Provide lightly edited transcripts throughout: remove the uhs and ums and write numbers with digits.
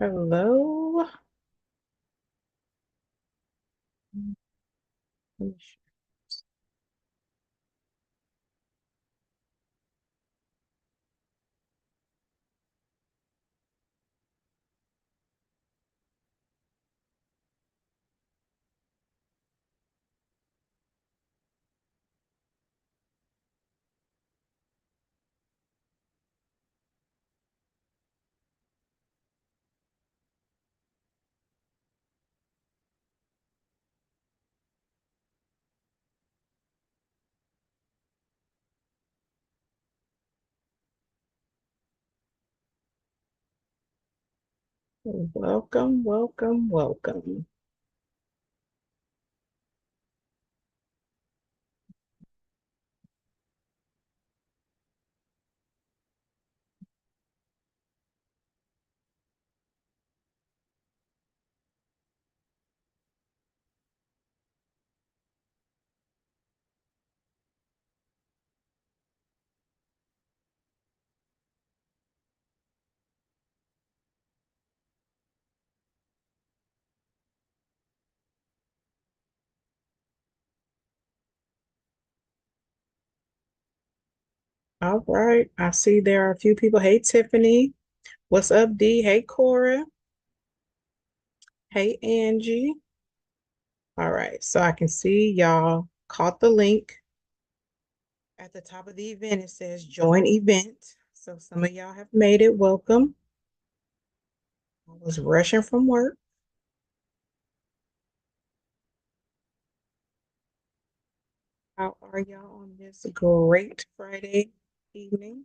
Hello. Welcome, welcome, welcome. All right. I see there are a few people. Hey, Tiffany. What's up, D? Hey, Cora. Hey, Angie. All right. So I can see y'all caught the link at the top of the event. It says join event. So some of y'all have made it. Welcome. I was rushing from work. How are y'all on this great Friday evening?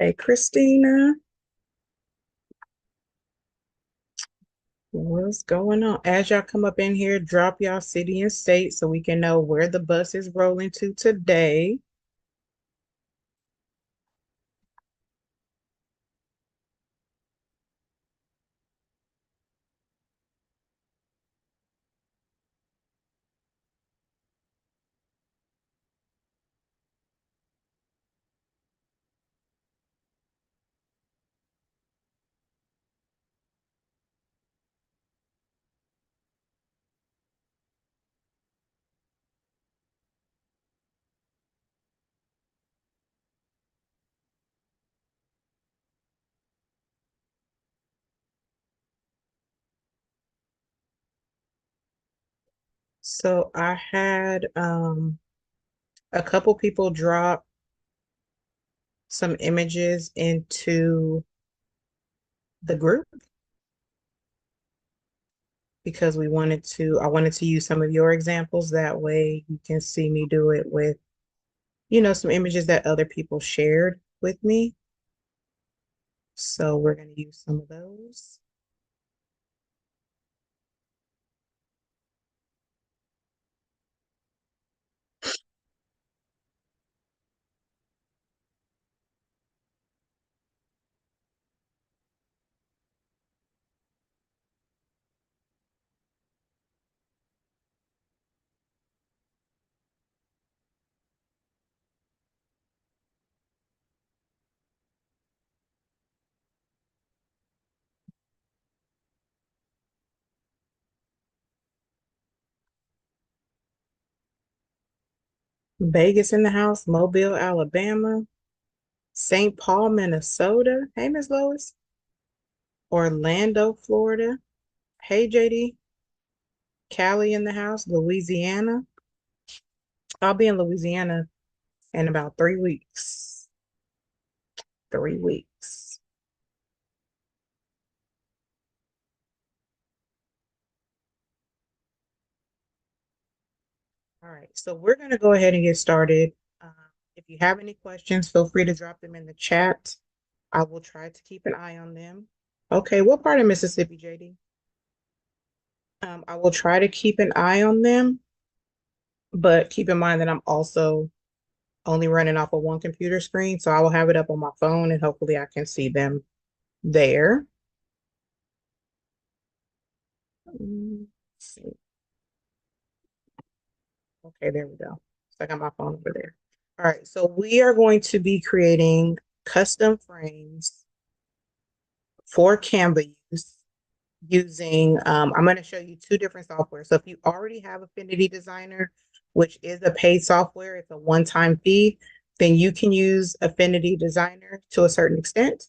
Hey, Christina. What's going on? As y'all come up in here, drop y'all city and state so we can know where the bus is rolling to today. So I had a couple people drop some images into the group because I wanted to use some of your examples. That way you can see me do it with, some images that other people shared with me. So we're going to use some of those. Vegas in the house, Mobile, Alabama, St. Paul, Minnesota. Hey, Miss Lois. Orlando, Florida. Hey, JD. Cali in the house, Louisiana. I'll be in Louisiana in about 3 weeks. 3 weeks. All right, so we're going to go ahead and get started. Um, if you have any questions, feel free to drop them in the chat. I will try to keep an eye on them. Okay, what part of Mississippi, JD? I will try to keep an eye on them, but keep in mind that I'm also only running off of one computer screen, so I will have it up on my phone and hopefully I can see them there. Let's see. Okay, there we go. So I got my phone over there. All right, so we are going to be creating custom frames for Canva use using, I'm going to show you two different software. So if you already have Affinity Designer, which is a paid software, it's a one-time fee, then you can use Affinity Designer to a certain extent.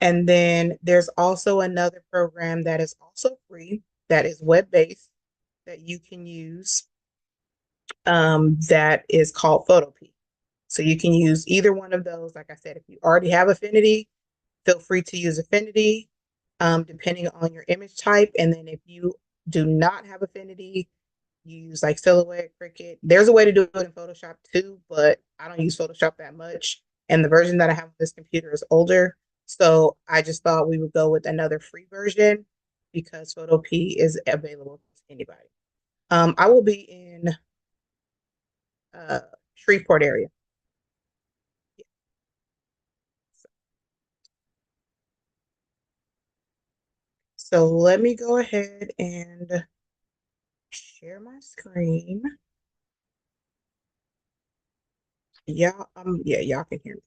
And then there's also another program that is also free, that is web-based, that you can use, that is called Photopea. So you can use either one of those. Like I said, if you already have Affinity, feel free to use Affinity, depending on your image type. And then if you do not have Affinity, use like Silhouette, Cricut. There's a way to do it in Photoshop too, but I don't use Photoshop that much. And the version that I have on this computer is older. So I just thought we would go with another free version because Photopea is available to anybody. I will be in uh, Shreveport area. So let me go ahead and share my screen. Yeah, y'all can hear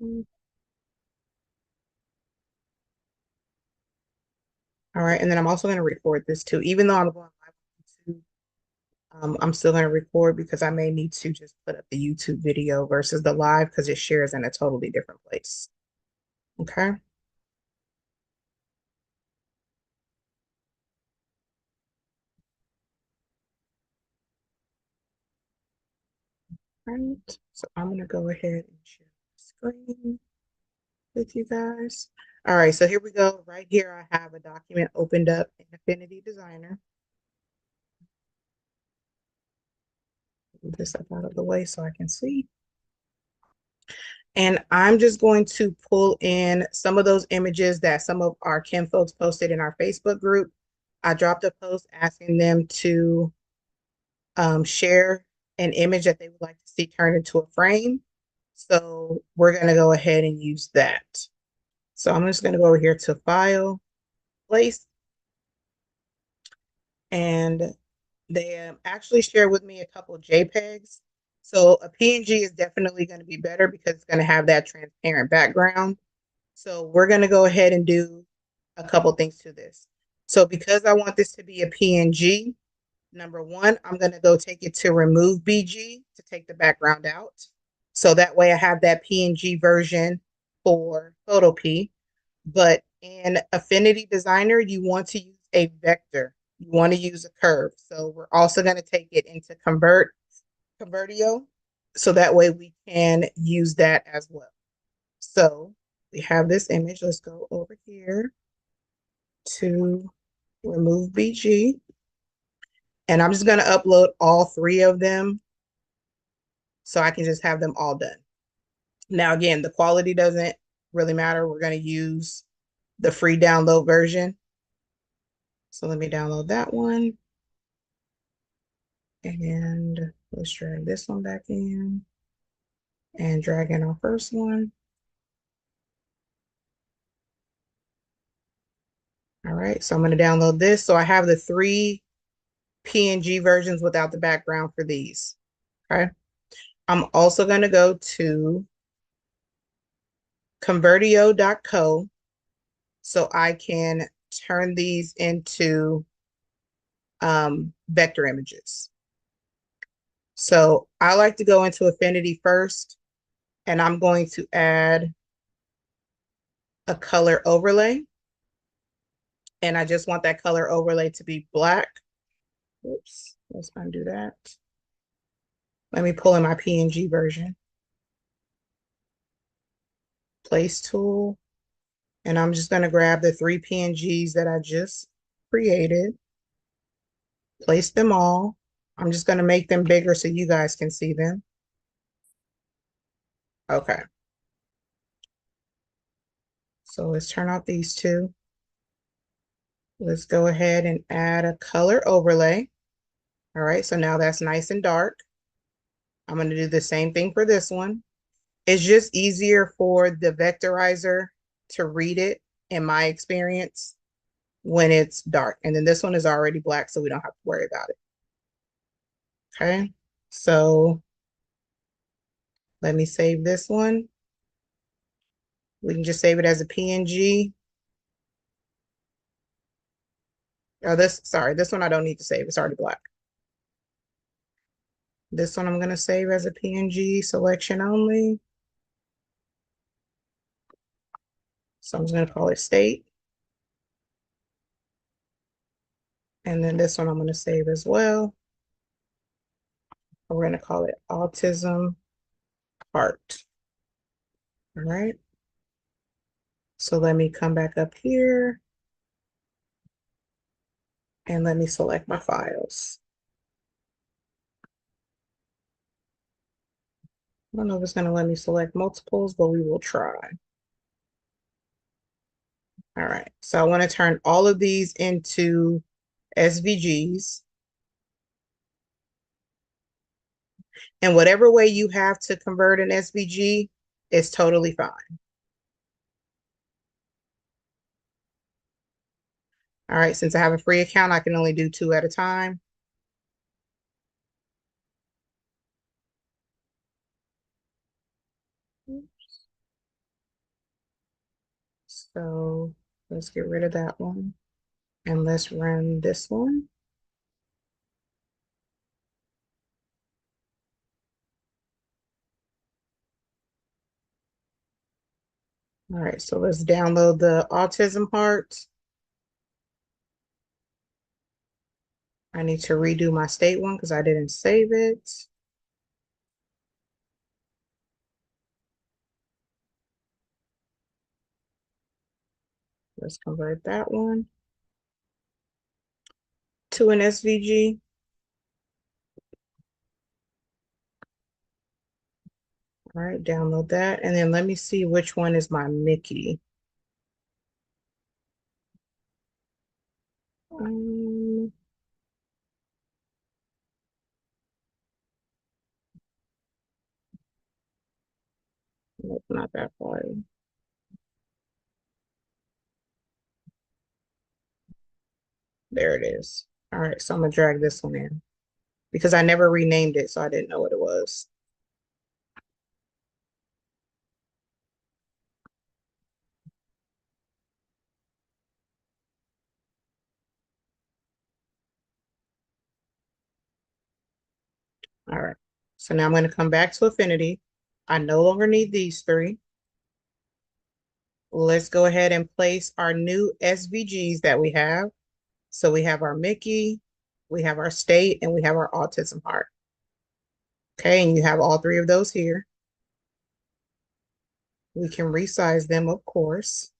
me. All right, and then I'm also going to record this too. Even though I'm going live on YouTube, I'm still going to record because I may need to just put up the YouTube video versus the live because it shares in a totally different place. Okay. All right. So I'm going to go ahead and share the screen with you guys. All right, so here we go. Right here, I have a document opened up in Affinity Designer. Move this up out of the way so I can see. And I'm just going to pull in some of those images that some of our Kin folks posted in our Facebook group. I dropped a post asking them to share an image that they would like to see turned into a frame. So we're going to go ahead and use that. So I'm just going to go over here to File, Place, and they actually shared with me a couple of JPEGs. So a PNG is definitely going to be better because it's going to have that transparent background. So we're going to go ahead and do a couple things to this. So because I want this to be a PNG, number one, I'm going to go take it to remove BG to take the background out. So that way I have that PNG version for Photopea. But in Affinity Designer, you want to use a vector. You want to use a curve. So we're also going to take it into Convertio. So that way we can use that as well. So we have this image. Let's go over here to remove BG. And I'm just going to upload all three of them so I can just have them all done. Now, again, the quality doesn't really matter. We're going to use the free download version. So let me download that one. And let's drag this one back in and drag in our first one. All right, so I'm going to download this. So I have the three PNG versions without the background for these. Okay. I'm also going to go to convertio.co so I can turn these into vector images. So I like to go into Affinity first, and I'm going to add a color overlay. And I just want that color overlay to be black. Oops, let's undo that. Let me pull in my PNG version. Place tool. And I'm just going to grab the 3 PNGs that I just created. Place them all. I'm just going to make them bigger so you guys can see them. Okay. So let's turn off these two. Let's go ahead and add a color overlay. All right, so now that's nice and dark. I'm going to do the same thing for this one. It's just easier for the vectorizer to read it, in my experience, when it's dark. And then this one is already black, so we don't have to worry about it. Okay, so let me save this one. We can just save it as a PNG. Oh, this one I don't need to save. It's already black. This one I'm going to save as a PNG selection only. So I'm just going to call it state. And then this one I'm going to save as well. We're going to call it autism heart. All right. So let me come back up here and let me select my files. I don't know if it's going to let me select multiples, but we will try. All right. So I want to turn all of these into SVGs. And whatever way you have to convert an SVG is totally fine. All right, since I have a free account, I can only do 2 at a time. So let's get rid of that one. And let's run this one. All right, so let's download the autism heart. I need to redo my state one because I didn't save it. Let's convert that one to an SVG. All right, download that. And then let me see which one is my Mickey. Nope, not that far. There it is. All right, so I'm gonna drag this one in because I never renamed it, so I didn't know what it was. All right, so now I'm gonna come back to Affinity. I no longer need these 3. Let's go ahead and place our new SVGs that we have. So we have our Mickey, we have our state, and we have our autism heart. Okay, and you have all 3 of those here. We can resize them, of course.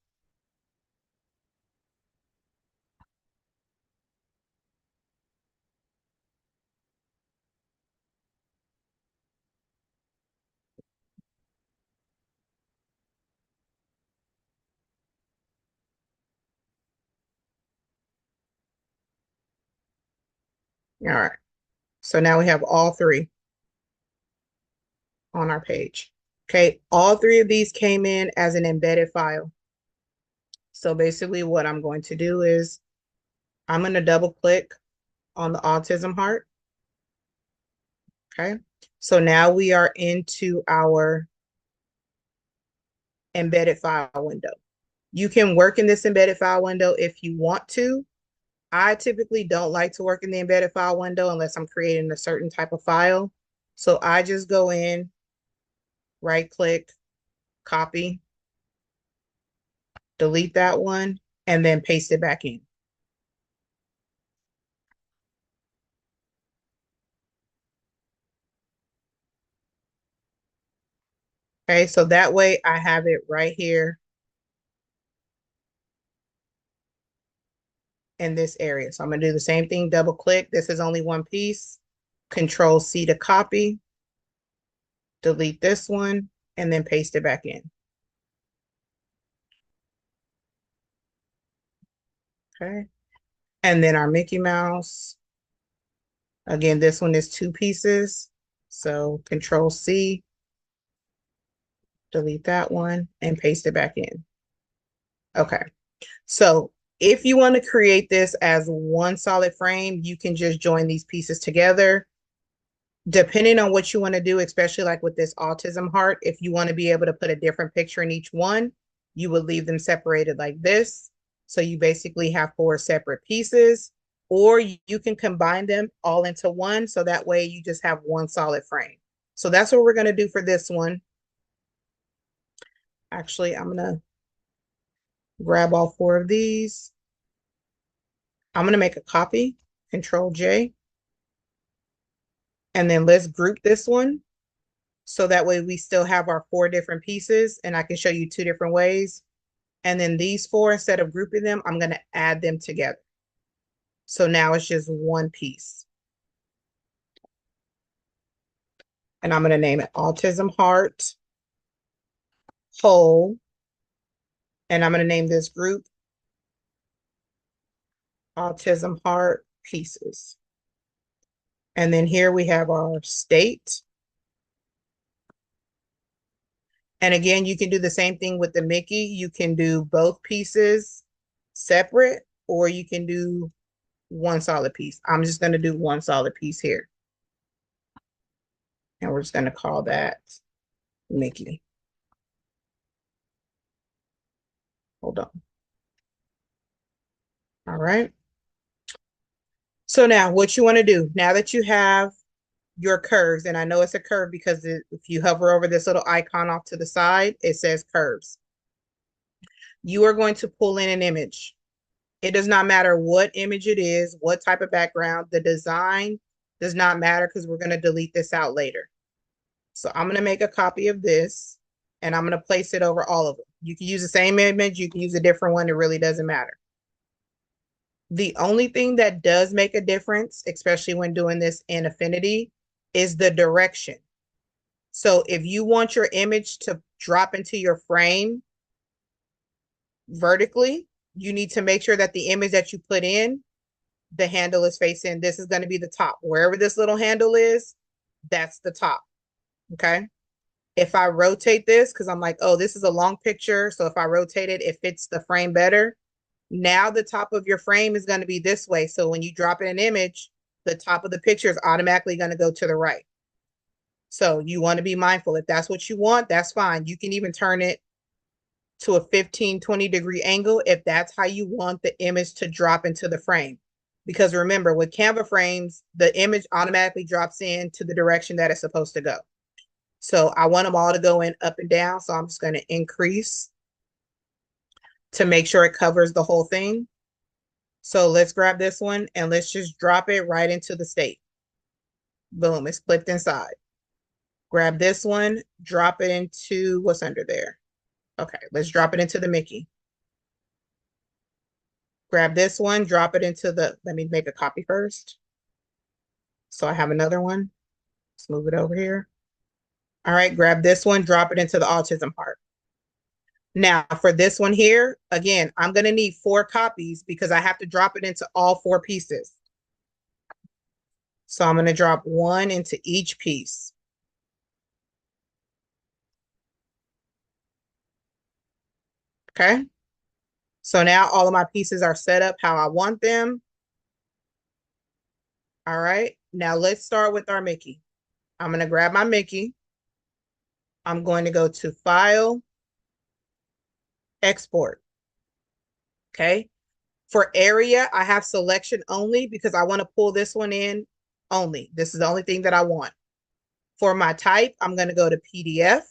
All right, so now we have all 3 on our page. Okay, all 3 of these came in as an embedded file. So basically what I'm going to do is I'm going to double click on the autism heart. Okay, so now we are into our embedded file window. You can work in this embedded file window if you want to. I typically don't like to work in the embedded file window unless I'm creating a certain type of file. So I just go in, right click, copy, delete that one, and then paste it back in. Okay, so that way I have it right here in this area. So I'm gonna do the same thing, double click. This is only one piece. Control C to copy, delete this one, and then paste it back in. Okay. And then our Mickey Mouse. Again, this one is two pieces. So Control C, delete that one, and paste it back in. Okay. So if you want to create this as one solid frame, you can just join these pieces together. Depending on what you want to do, especially like with this autism heart, if you want to be able to put a different picture in each one, you would leave them separated like this. So you basically have four separate pieces, or you can combine them all into one. So that way you just have one solid frame. So that's what we're going to do for this one. Actually, I'm going to grab all four of these. I'm going to make a copy, Control J. And then let's group this one. So that way we still have our four different pieces, and I can show you two different ways. And then these four, instead of grouping them, I'm going to add them together. So now it's just one piece. And I'm going to name it Autism Heart Whole. And I'm going to name this group Autism Heart Pieces. And then here we have our state. And again, you can do the same thing with the Mickey. You can do both pieces separate, or you can do one solid piece. I'm just going to do one solid piece here. And we're just going to call that Mickey. Hold on. All right. So now what you want to do, now that you have your curves, and I know it's a curve because if you hover over this little icon off to the side, it says curves. You are going to pull in an image. It does not matter what image it is, what type of background, the design does not matter because we're going to delete this out later. So I'm going to make a copy of this and I'm going to place it over all of them. You can use the same image, you can use a different one, it really doesn't matter. The only thing that does make a difference, especially when doing this in Affinity, is the direction. So if you want your image to drop into your frame vertically, you need to make sure that the image that you put in, the handle is facing, this is going to be the top. Wherever this little handle is, that's the top. Okay. If I rotate this, because I'm like, oh, this is a long picture. So if I rotate it, it fits the frame better. Now the top of your frame is going to be this way. So when you drop in an image, the top of the picture is automatically going to go to the right. So you want to be mindful. If that's what you want, that's fine. You can even turn it to a 15, 20-degree angle if that's how you want the image to drop into the frame. Because remember, with Canva frames, the image automatically drops in to the direction that it's supposed to go. So I want them all to go in up and down. So I'm just going to increase to make sure it covers the whole thing. So let's grab this one and let's just drop it right into the state. Boom, it's clipped inside. Grab this one, drop it into what's under there. Okay, let's drop it into the Mickey. Grab this one, drop it into the, let me make a copy first. So I have another one. Let's move it over here. All right, grab this one, drop it into the autism part. Now for this one here, again, I'm going to need 4 copies because I have to drop it into all 4 pieces. So I'm going to drop one into each piece. Okay. So now all of my pieces are set up how I want them. All right. Now let's start with our Mickey. I'm going to grab my Mickey. I'm going to go to File, Export. Okay. For area, I have selection only because I want to pull this one in only. This is the only thing that I want. For my type, I'm going to go to PDF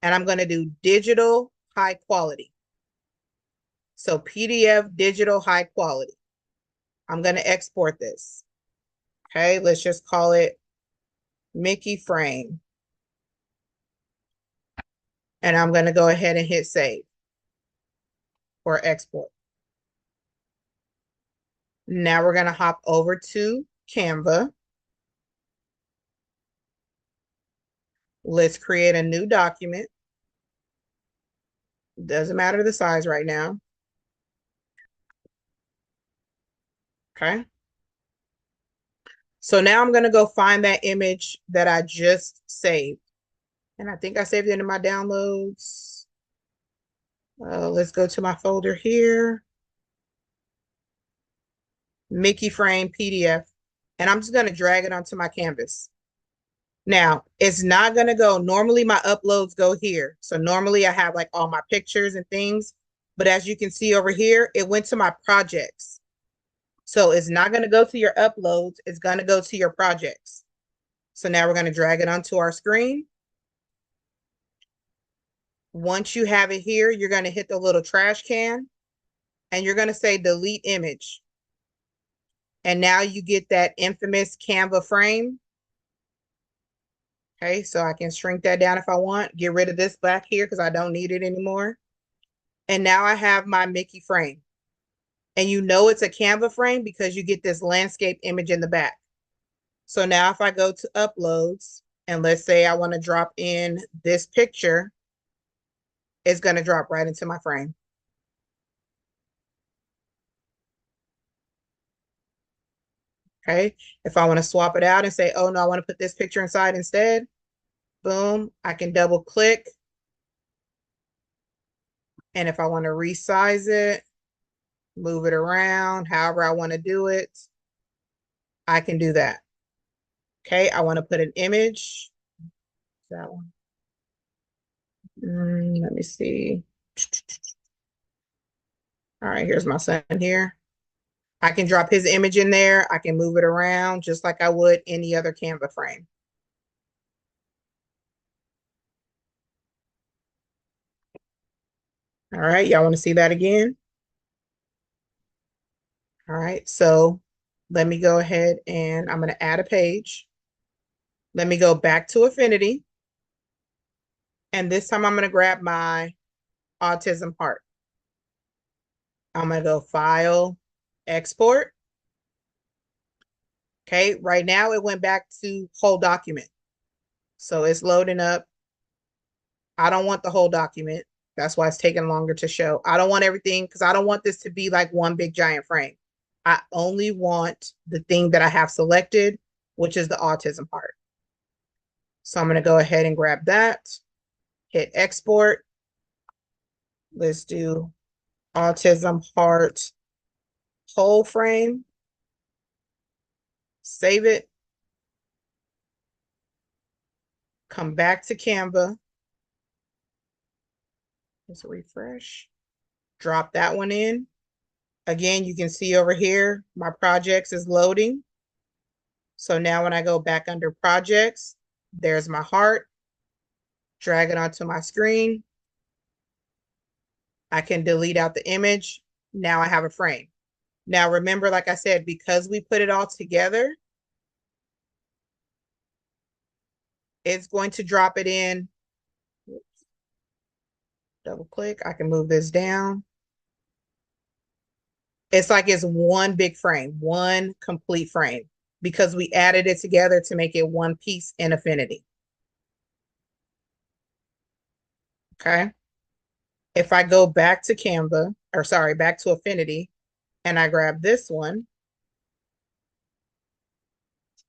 and I'm going to do digital high quality. So PDF, digital, high quality. I'm going to export this. Okay, let's just call it Mickey frame. And I'm going to go ahead and hit save or export. Now we're going to hop over to Canva. Let's create a new document. Doesn't matter the size right now. Okay. So now I'm going to go find that image that I just saved. And I think I saved it in my downloads. Let's go to my folder here. Mickey frame PDF. And I'm just going to drag it onto my canvas. Now, it's not going to go, normally my uploads go here. So normally I have like all my pictures and things. But as you can see over here, it went to my projects. So it's not going to go to your uploads. It's going to go to your projects. So now we're going to drag it onto our screen. Once you have it here, you're going to hit the little trash can and you're going to say delete image. And now you get that infamous Canva frame. Okay, so I can shrink that down if I want. Get rid of this back here because I don't need it anymore. And now I have my Mickey frame. And you know it's a Canva frame because you get this landscape image in the back. So now if I go to uploads and let's say I want to drop in this picture, it's going to drop right into my frame. Okay, if I want to swap it out and say, oh no, I want to put this picture inside instead, boom, I can double click. And if I want to resize it, move it around, however I want to do it, I can do that. Okay, I want to put an image. That one. Let me see. All right, here's my son here. I can drop his image in there. I can move it around just like I would any other Canva frame. All right, y'all want to see that again? All right, so let me go ahead and I'm going to add a page. Let me go back to Affinity. And this time I'm going to grab my autism heart. I'm going to go File, Export. Okay, right now it went back to whole document. So it's loading up. I don't want the whole document. That's why it's taking longer to show. I don't want everything because I don't want this to be like one big giant frame. I only want the thing that I have selected, which is the autism part. So I'm going to go ahead and grab that, hit export. Let's do autism heart whole frame. Save it. Come back to Canva. Let's refresh. Drop that one in. Again, you can see over here, my projects is loading. So now when I go back under projects, there's my heart. Drag it onto my screen. I can delete out the image. Now I have a frame. Now remember, like I said, because we put it all together, it's going to drop it in. Double click. I can move this down. It's like it's one big frame, one complete frame, because we added it together to make it one piece in Affinity. Okay. If I go back to Canva, or sorry, back to Affinity, and I grab this one.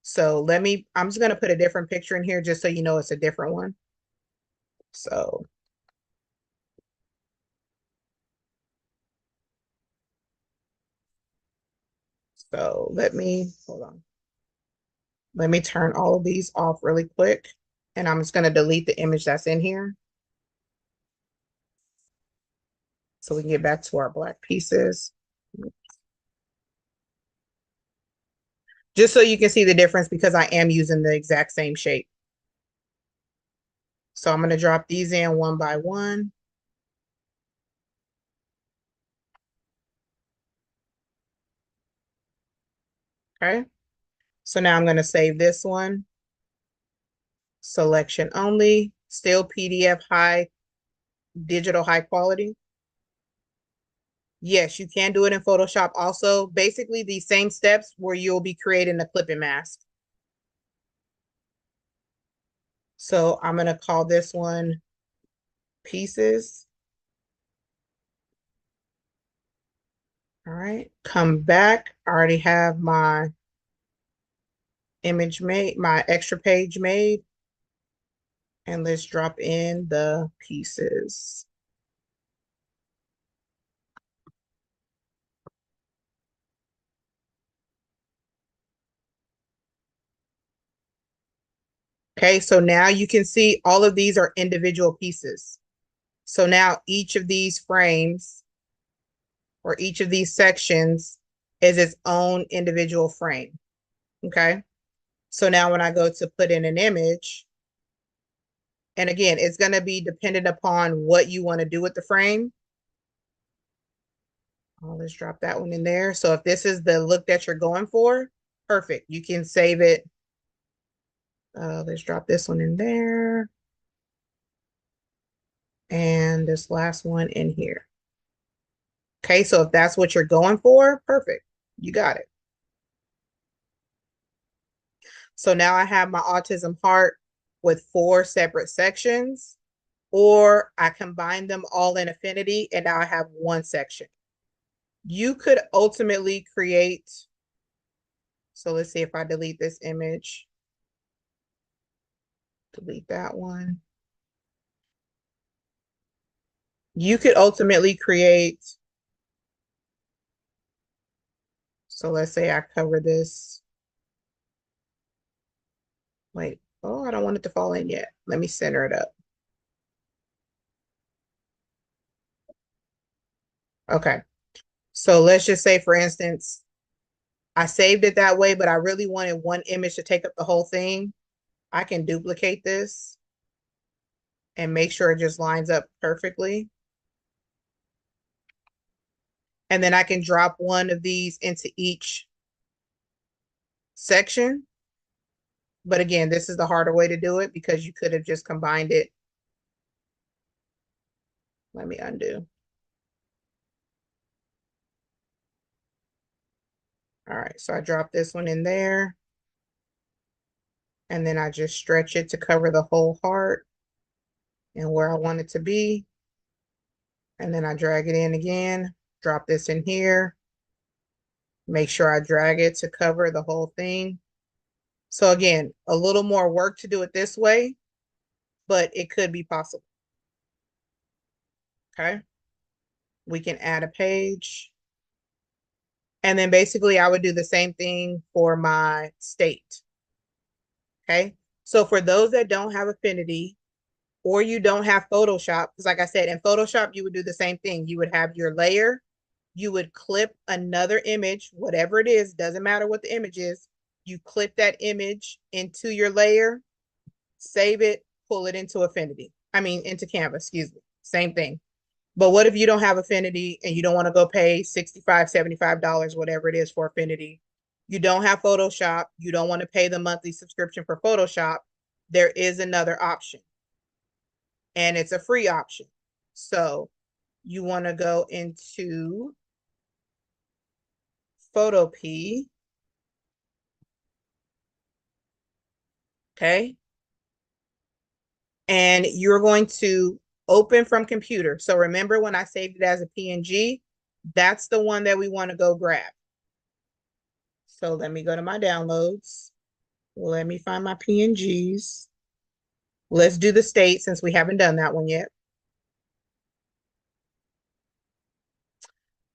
So I'm just going to put a different picture in here just so you know it's a different one. So hold on. Let me turn all of these off really quick. And I'm just going to delete the image that's in here. So we can get back to our black pieces. Just so you can see the difference because I am using the exact same shape. So I'm going to drop these in one by one. Okay. So now I'm going to save this one. Selection only, still PDF digital high quality. Yes, you can do it in Photoshop also. Basically the same steps where you'll be creating a clipping mask. So I'm going to call this one pieces. All right, come back. I already have my image made, my extra page made. And let's drop in the pieces. Okay, so now you can see all of these are individual pieces. So now each of these frames or each of these sections is its own individual frame. Okay, so now when I go to put in an image, and again, it's going to be dependent upon what you want to do with the frame. Let's drop that one in there. So if this is the look that you're going for, perfect. You can save it. Let's drop this one in there. And this last one in here. Okay, so if that's what you're going for, perfect. You got it. So now I have my autism heart with 4 separate sections, or I combine them all in affinity and now I have one section. You could ultimately create, so let's see if I delete this image. Delete that one. You could ultimately create, so let's say I cover this. Wait, oh, I don't want it to fall in yet. Let me center it up. Okay, so let's just say, for instance, I saved it that way, but I really wanted one image to take up the whole thing. I can duplicate this and make sure it just lines up perfectly. And then I can drop one of these into each section. But again, this is the harder way to do it because you could have just combined it. Let me undo. All right, so I dropped this one in there. And then I just stretch it to cover the whole heart and where I want it to be. And then I drag it in again, drop this in here. Make sure I drag it to cover the whole thing. So again, a little more work to do it this way, but it could be possible. Okay. We can add a page. And then basically I would do the same thing for my state. Okay. So for those that don't have Affinity or you don't have Photoshop, because like I said, in Photoshop, you would do the same thing. You would have your layer, you would clip another image, whatever it is, doesn't matter what the image is. You clip that image into your layer, save it, pull it into Affinity. I mean, into Canva, excuse me. Same thing. But what if you don't have Affinity and you don't want to go pay $65, $75, whatever it is for Affinity? You don't have Photoshop. You don't want to pay the monthly subscription for Photoshop. There is another option, and it's a free option. So you want to go into Photopea. Okay. And you're going to open from computer. So remember when I saved it as a PNG, that's the one that we want to go grab. So let me go to my downloads. Let me find my PNGs. Let's do the state since we haven't done that one yet.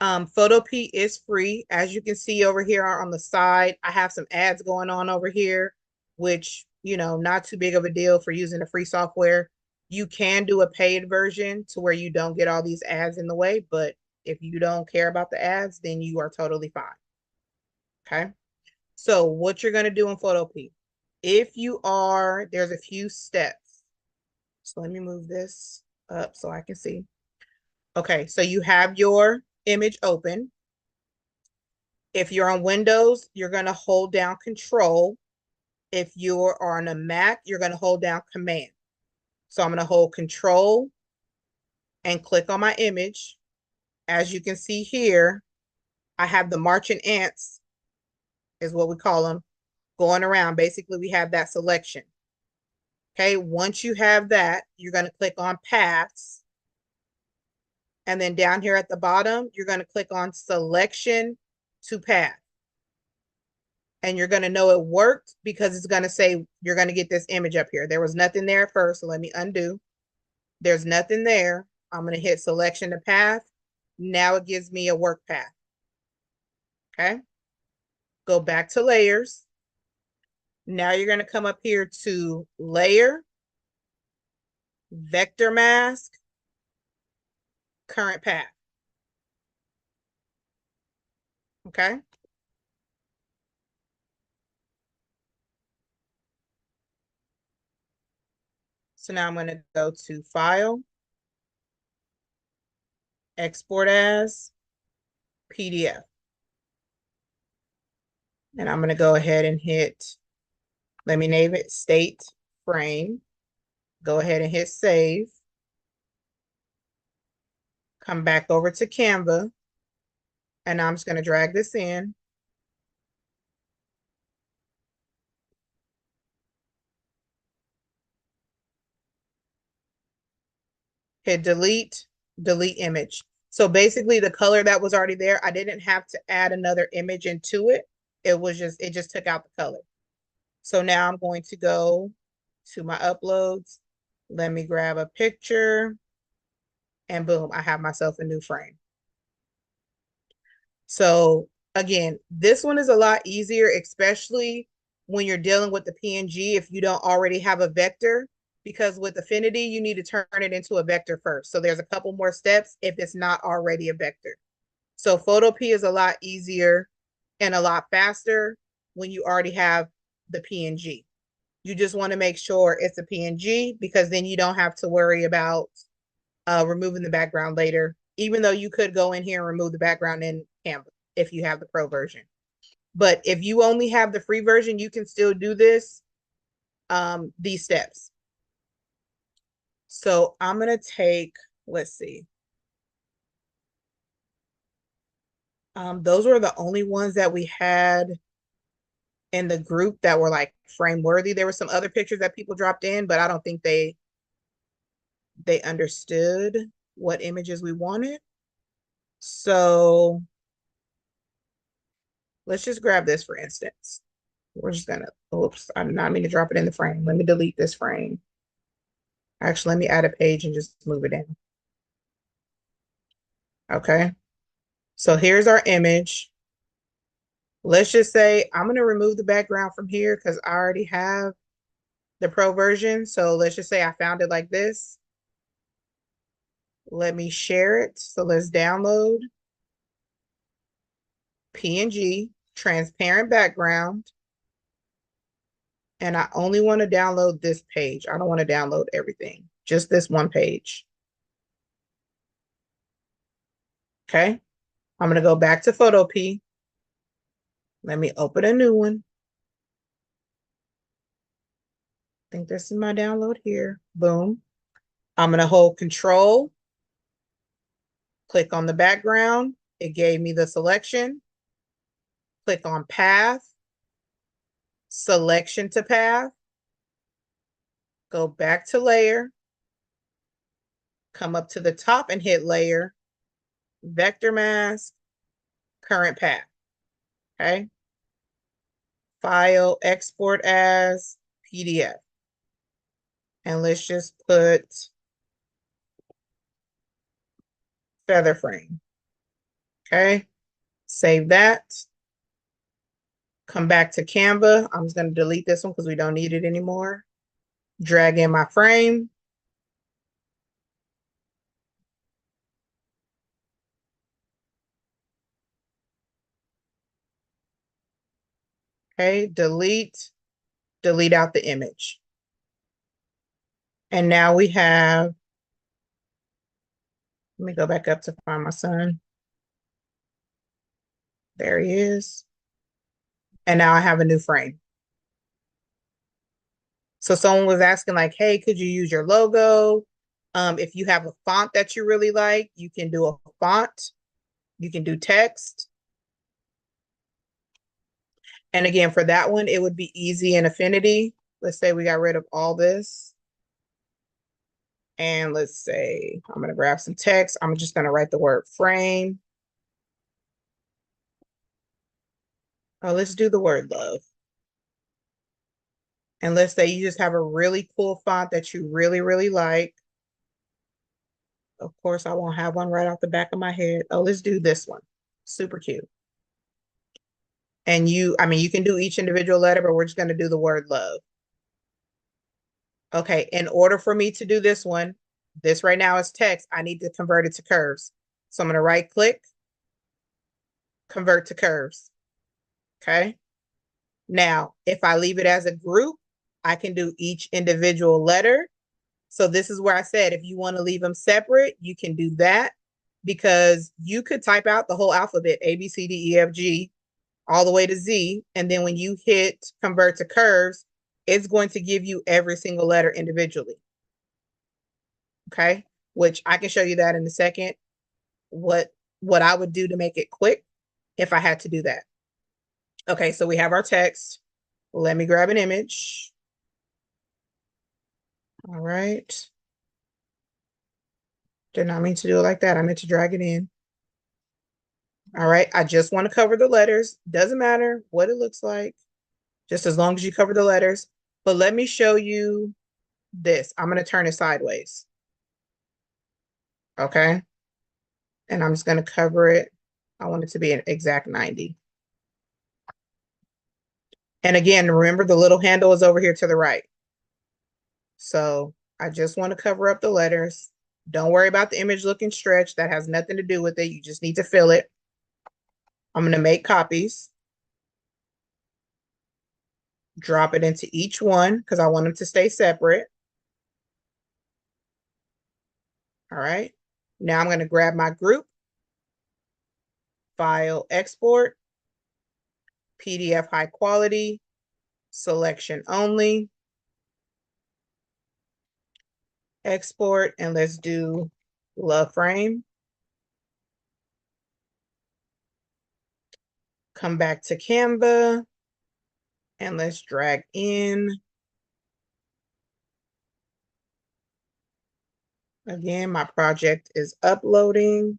Photopea is free. As you can see over here on the side, I have some ads going on over here, which, you know, not too big of a deal for using the free software. You can do a paid version to where you don't get all these ads in the way, but if you don't care about the ads, then you are totally fine. Okay. So what you're going to do in Photopea, if you are, there's a few steps. So let me move this up so I can see. Okay, so you have your image open. If you're on Windows, you're going to hold down Control. If you're on a Mac, you're going to hold down Command. So I'm going to hold Control and click on my image. As you can see here, I have the marching ants, is what we call them, going around. Basically, we have that selection. Okay, once you have that, you're going to click on Paths. And then down here at the bottom, you're going to click on Selection to Path. And you're going to know it worked because it's going to say you're going to get this image up here. There was nothing there at first, so let me undo. There's nothing there. I'm going to hit Selection to Path. Now it gives me a work path. Okay. Go back to Layers. Now you're going to come up here to Layer, Vector Mask, Current Path. Okay. So now I'm going to go to File, Export as, PDF. And I'm going to go ahead and hit, let me name it State Frame. Go ahead and hit Save. Come back over to Canva. And I'm just going to drag this in. Hit delete, delete image. So basically the color that was already there, I didn't have to add another image into it. It just took out the color. So now I'm going to go to my uploads. Let me grab a picture and boom, I have myself a new frame. So again, this one is a lot easier, especially when you're dealing with the PNG if you don't already have a vector, because with Affinity, you need to turn it into a vector first. So there's a couple more steps if it's not already a vector. So Photopea is a lot easier and a lot faster when you already have the PNG. You just want to make sure it's a PNG because then you don't have to worry about removing the background later, even though you could go in here and remove the background in Canva if you have the pro version. But if you only have the free version, you can still do this, these steps. So I'm going to take, let's see. Those were the only ones that we had in the group that were like frame worthy. There were some other pictures that people dropped in, but I don't think they understood what images we wanted. So let's just grab this for instance. We're just gonna, oops, I did not mean to drop it in the frame. Let me delete this frame. Actually, let me add a page and just move it in. Okay. So here's our image. Let's just say I'm gonna remove the background from here because I already have the pro version. So let's just say I found it like this. Let me share it. So let's download PNG, transparent background. And I only want to download this page. I don't want to download everything, just this one page. Okay. I'm going to go back to Photopea. Let me open a new one. I think this is my download here. Boom. I'm going to hold Control, click on the background. It gave me the selection. Click on Path, Selection to Path. Go back to Layer. Come up to the top and hit Layer, Vector Mask, Current Path. Okay. File, Export as, PDF. And let's just put feather frame. Okay. Save that. Come back to Canva. I'm just going to delete this one because we don't need it anymore. Drag in my frame. Okay, delete out the image. And now we have, let me go back up to find my son. There he is. And now I have a new frame. So someone was asking like, hey, could you use your logo? If you have a font that you really like, you can do a font. You can do text. And again, for that one, it would be easy in Affinity. Let's say we got rid of all this. And let's say I'm going to grab some text. I'm just going to write the word frame. Oh, let's do the word love. And let's say you just have a really cool font that you really, really like. Of course, I won't have one right off the back of my head. Oh, let's do this one. Super cute. And I mean, you can do each individual letter, but we're just going to do the word love. Okay, in order for me to do this one, this right now is text. I need to convert it to curves. So I'm going to right click, convert to curves. Okay. Now, if I leave it as a group, I can do each individual letter. So this is where I said, if you want to leave them separate, you can do that because you could type out the whole alphabet, A, B, C, D, E, F, G, all the way to Z. And then when you hit convert to curves, it's going to give you every single letter individually. Okay. Which I can show you that in a second. What I would do to make it quick if I had to do that. Okay. So we have our text. Let me grab an image. All right. Did not mean to do it like that. I meant to drag it in. All right. I just want to cover the letters. Doesn't matter what it looks like, just as long as you cover the letters. But let me show you this. I'm going to turn it sideways. Okay. And I'm just going to cover it. I want it to be an exact 90. And again, remember the little handle is over here to the right. So I just want to cover up the letters. Don't worry about the image looking stretched. That has nothing to do with it. You just need to fill it. I'm going to make copies. Drop it into each one because I want them to stay separate. All right. Now I'm going to grab my group, file, export, PDF high quality, selection only, export, and let's do love frame. Come back to Canva and let's drag in. Again, my project is uploading.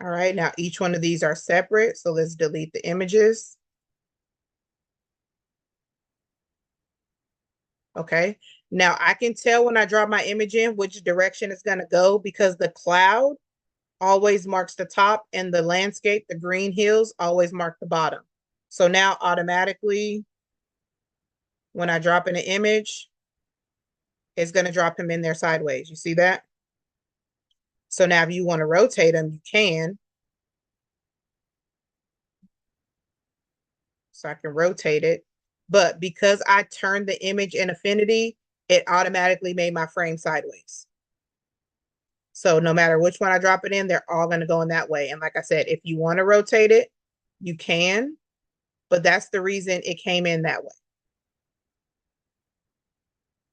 All right, now each one of these are separate, so let's delete the images. Okay, now I can tell when I drop my image in which direction it's gonna go because the cloud always marks the top and the landscape, the green hills, always mark the bottom. So now automatically, when I drop in an image, it's gonna drop him in there sideways. You see that? So now if you wanna rotate them, you can. So I can rotate it. But because I turned the image in Affinity, it automatically made my frame sideways. So no matter which one I drop it in, they're all going to go in that way. And like I said, if you want to rotate it, you can, but that's the reason it came in that way.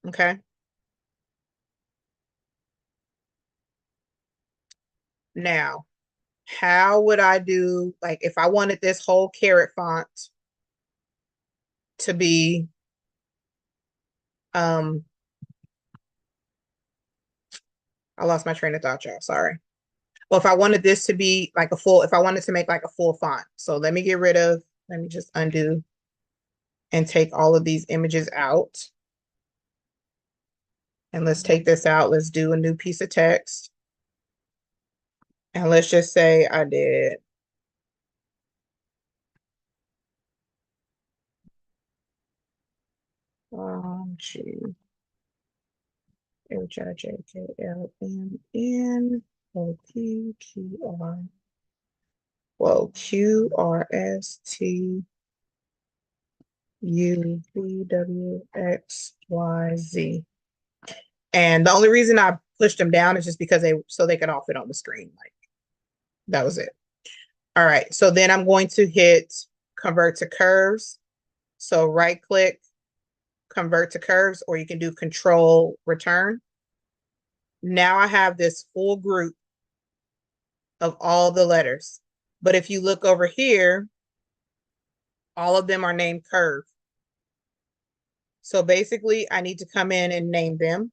Okay. Now, how would I do, like if I wanted this whole carrot font to be, I lost my train of thought, y'all, sorry. Well, if I wanted this to be like a full, if I wanted to make like a full font. So let me get rid of, let me just undo and take all of these images out. And let's take this out. Let's do a new piece of text. And let's just say I did G H I J K L M N O P Q R. Well, Q R S T U V W X Y Z. And the only reason I pushed them down is just because they could all fit on the screen. Like that was it. All right. So then I'm going to hit convert to curves. So right click, convert to curves, or you can do control return. Now I have this full group of all the letters. But if you look over here, all of them are named curve. So basically I need to come in and name them.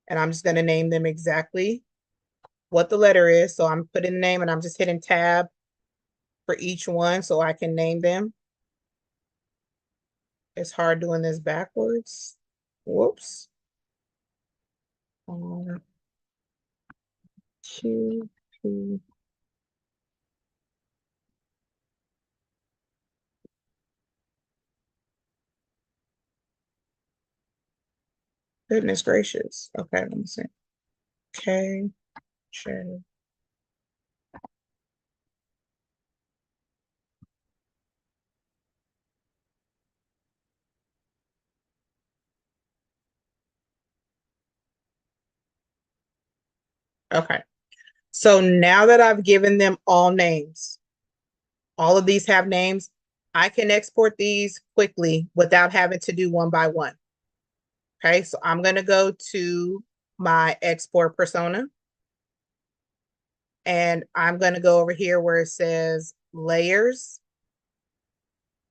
And I'm just going to name them exactly what the letter is. So I'm putting the name and I'm just hitting tab for each one so I can name them. It's hard doing this backwards. Whoops. 1, 2, 3. Goodness gracious. Okay, let me see. Okay, sure. Okay. So now that I've given them all names, all of these have names, I can export these quickly without having to do one by one. Okay, so I'm going to go to my export persona. And I'm going to go over here where it says layers.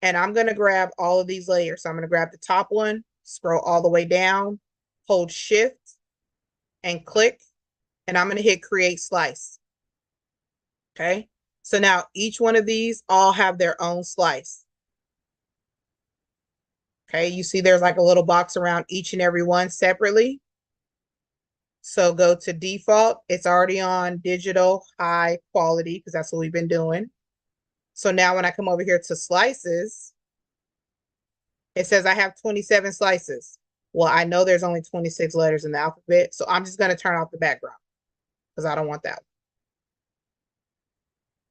And I'm going to grab all of these layers. So I'm going to grab the top one, scroll all the way down, hold shift and click, and I'm going to hit create slice. Okay. So now each one of these all have their own slice. Okay. You see there's like a little box around each and every one separately. So go to default. It's already on digital high quality because that's what we've been doing. So now when I come over here to slices, it says I have 27 slices. Well, I know there's only 26 letters in the alphabet, so I'm just going to turn off the background because I don't want that.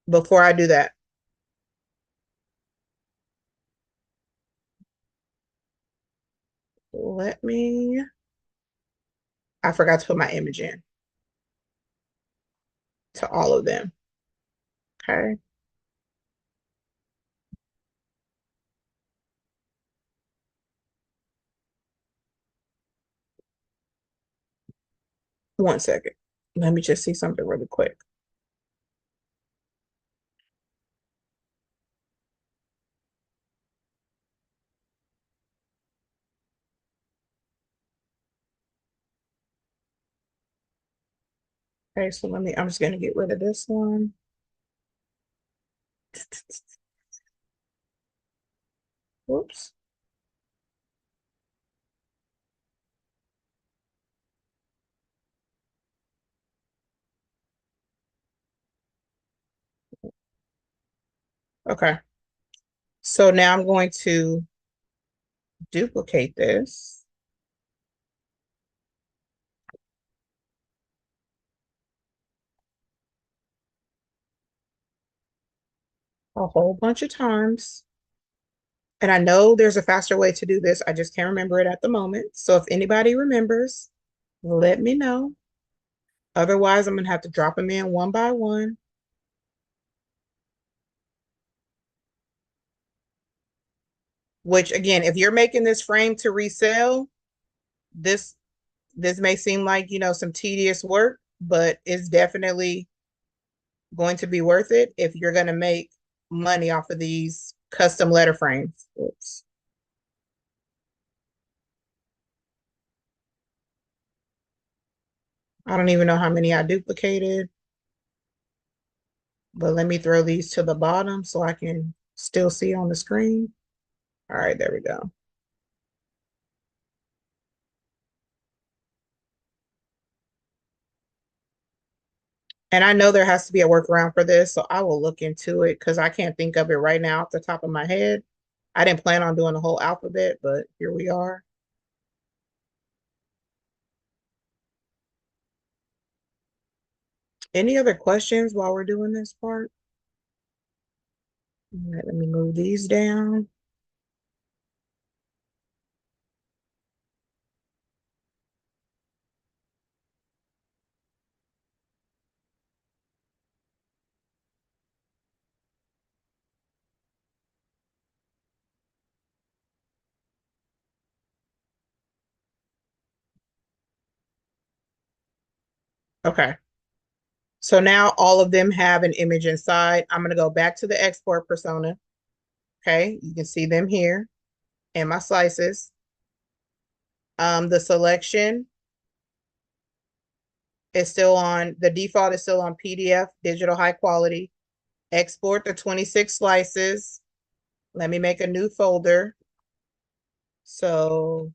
Before I do that, let me, I forgot to put my image in to all of them. Okay. One second. Let me just see something really quick. Okay, so I'm just going to get rid of this one. Whoops. Okay. So now I'm going to duplicate this. A whole bunch of times. And I know there's a faster way to do this. I just can't remember it at the moment. So if anybody remembers, let me know. Otherwise, I'm going to have to drop them in one by one. Which again, if you're making this frame to resell, this this may seem like, some tedious work, but it's definitely going to be worth it if you're going to make money off of these custom letter frames. Oops. I don't even know how many I duplicated, but let me throw these to the bottom so I can still see on the screen. All right, there we go. And I know there has to be a workaround for this, so I will look into it because I can't think of it right now off the top of my head. I didn't plan on doing the whole alphabet, but here we are. Any other questions while we're doing this part? All right, let me move these down. Okay. So now all of them have an image inside. I'm going to go back to the export persona. Okay. You can see them here in my slices. The selection is still on, the default is still on PDF, digital high quality. Export the 26 slices. Let me make a new folder. So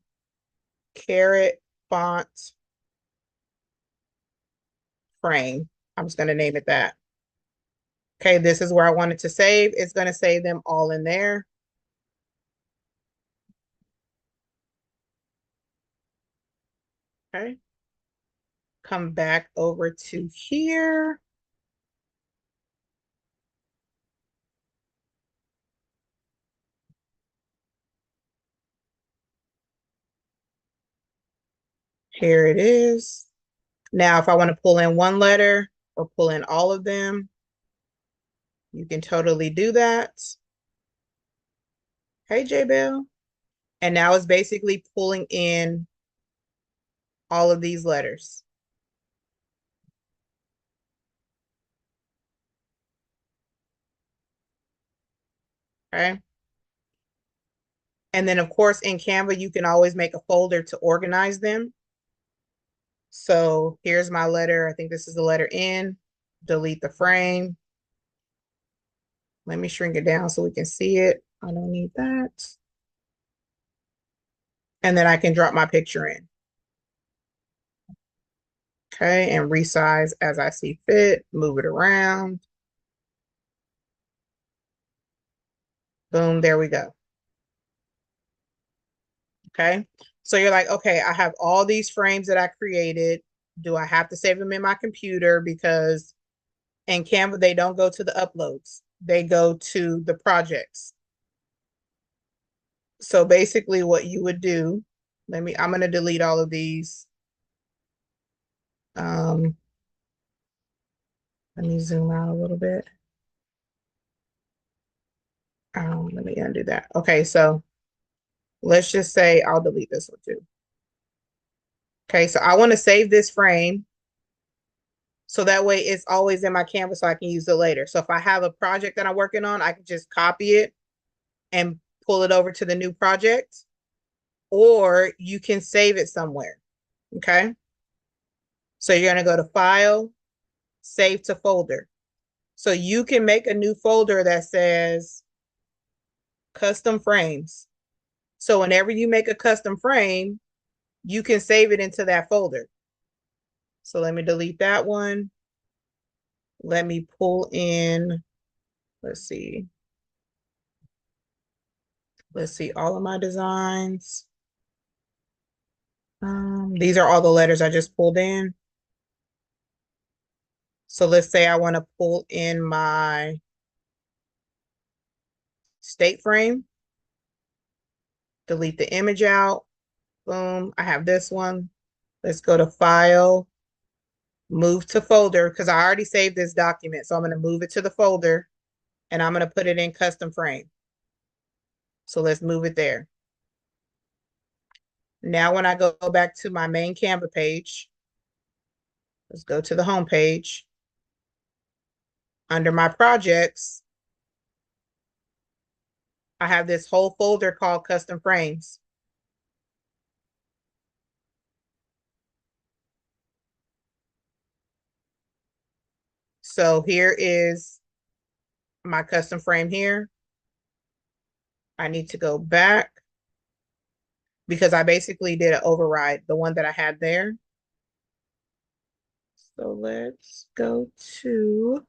carrot font frame. I'm just going to name it that. Okay, this is where I wanted to save. It's going to save them all in there. Okay. Come back over to here. Here it is. Now, if I want to pull in one letter or pull in all of them, you can totally do that. Hey, J Bell. And now it's basically pulling in all of these letters. Okay. And then, of course, in Canva, you can always make a folder to organize them. So here's my letter. I think this is the letter N. Delete the frame. Let me shrink it down so we can see it. I don't need that. And then I can drop my picture in. Okay, and resize as I see fit, move it around. Boom, there we go. Okay, so you're like, okay, I have all these frames that I created. Do I have to save them in my computer? Because in Canva, they don't go to the uploads, they go to the projects. So basically, what you would do, I'm going to delete all of these. Let me zoom out a little bit. Let me undo that. Okay, so let's just say I'll delete this one too. Okay, so I want to save this frame so that way it's always in my canvas so I can use it later. So if I have a project that I'm working on, I can just copy it and pull it over to the new project, or you can save it somewhere. Okay, so you're going to go to File, Save to Folder. So you can make a new folder that says custom frames. So whenever you make a custom frame, you can save it into that folder. So let me delete that one. Let me pull in, let's see. Let's see all of my designs. These are all the letters I just pulled in. So let's say I want to pull in my state frame, delete the image out. Boom, I have this one. Let's go to File, move to Folder, because I already saved this document. So I'm going to move it to the folder and I'm going to put it in custom frame. So let's move it there. Now, when I go back to my main Canva page, let's go to the home page. Under my projects, I have this whole folder called custom frames. So here is my custom frame here. I need to go back because I basically did an override, the one that I had there. So let's go to,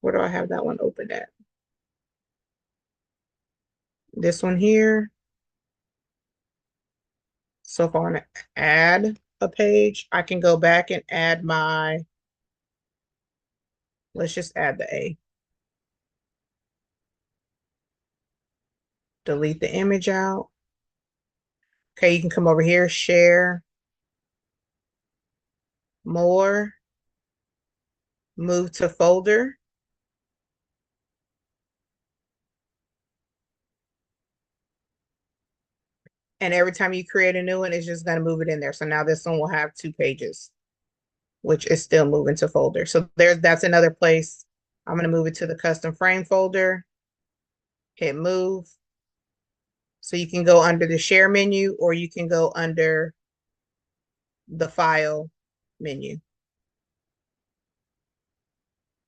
where do I have that one open at? This one here. So if I want to add a page, I can go back and add my, let's just add the A. Delete the image out. Okay, you can come over here, share, more, move to folder. And every time you create a new one, it's just going to move it in there. So now this one will have 2 pages. which is still moving to folder. So that's another place. I'm going to move it to the custom frame folder, hit move. So you can go under the share menu or you can go under the file menu.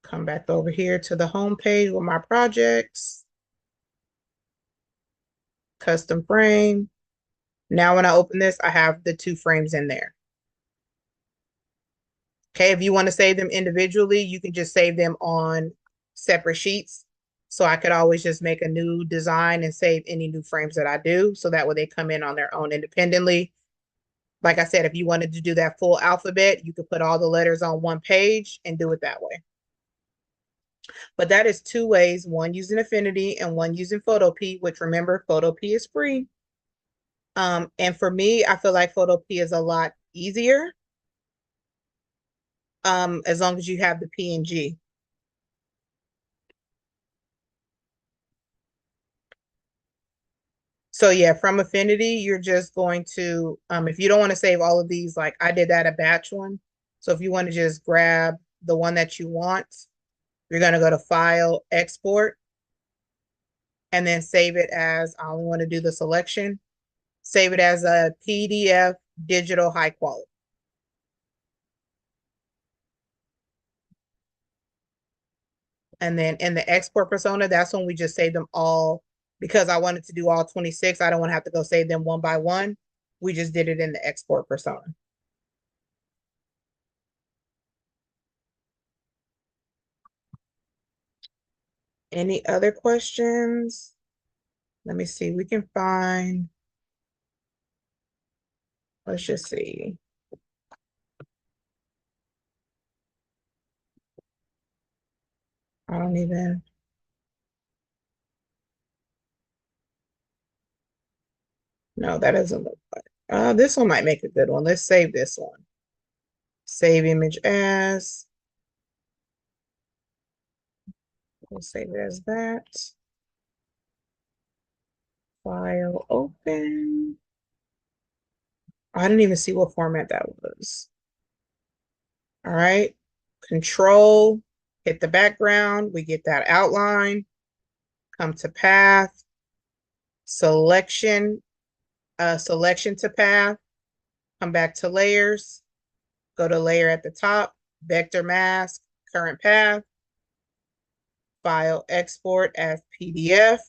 Come back over here to the home page with my projects, custom frame. Now when I open this, I have the 2 frames in there. Okay, if you want to save them individually, you can just save them on separate sheets. So I could always just make a new design and save any new frames that I do. So that way they come in on their own independently. Like I said, if you wanted to do that full alphabet, you could put all the letters on one page and do it that way. But that is 2 ways, one using Affinity and one using Photopea, which remember, Photopea is free. And for me, I feel like Photopea is a lot easier as long as you have the PNG. So yeah, from Affinity, you're just going to, if you don't want to save all of these, like I did that a batch one. So if you want to just grab the one that you want, you're going to go to File, Export, and then save it as, I only want to do the selection, save it as a PDF digital high quality. And then in the export persona, that's when we just save them all because I wanted to do all 26. I don't want to have to go save them one by one. We just did it in the export persona. Any other questions? Let me see. We can find, let's just see. I don't even. No, that doesn't look like. This one might make a good one. Let's save this one. Save image as. We'll save it as that. File open. I didn't even see what format that was. All right. Control, hit the background. We get that outline. Come to path. Selection, selection to path. Come back to layers. Go to layer at the top. Vector mask, current path. File export as PDF.